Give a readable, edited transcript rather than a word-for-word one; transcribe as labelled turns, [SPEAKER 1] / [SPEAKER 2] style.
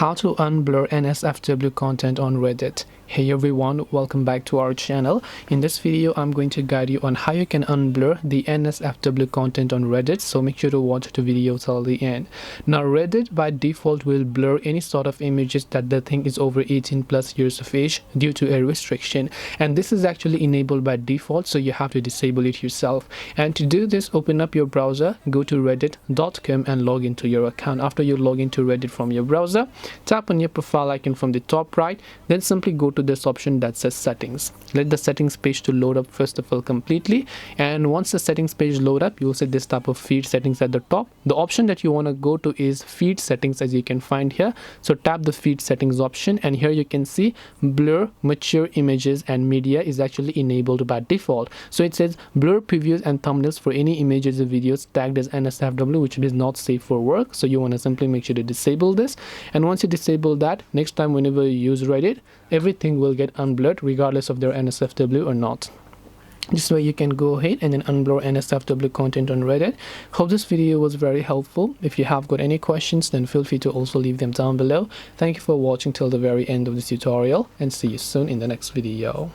[SPEAKER 1] How to unblur NSFW content on Reddit. Hey everyone, welcome back to our channel. In this video, I'm going to guide you on how you can unblur the NSFW content on Reddit, so make sure to watch the video till the end. Now Reddit by default will blur any sort of images that they think is over 18 plus years of age due to a restriction, and this is actually enabled by default, so you have to disable it yourself. And to do this, open up your browser, go to reddit.com and log into your account. After you log into Reddit from your browser, tap on your profile icon from the top right, then simply go to this option that says settings. Let the settings page to load up first of all completely, and once the settings page load up, you'll see this type of feed settings at the top. The option that you want to go to is feed settings, as you can find here. So tap the feed settings option, and here you can see blur mature images and media is actually enabled by default. So it says blur previews and thumbnails for any images or videos tagged as NSFW, which is not safe for work. So you want to simply make sure to disable this, and once you disable that, next time whenever you use Reddit, everything will get unblurred regardless of their NSFW or not. This way you can go ahead and then unblur NSFW content on Reddit. Hope this video was very helpful. If you have got any questions, then feel free to also leave them down below. Thank you for watching till the very end of this tutorial, and see you soon in the next video.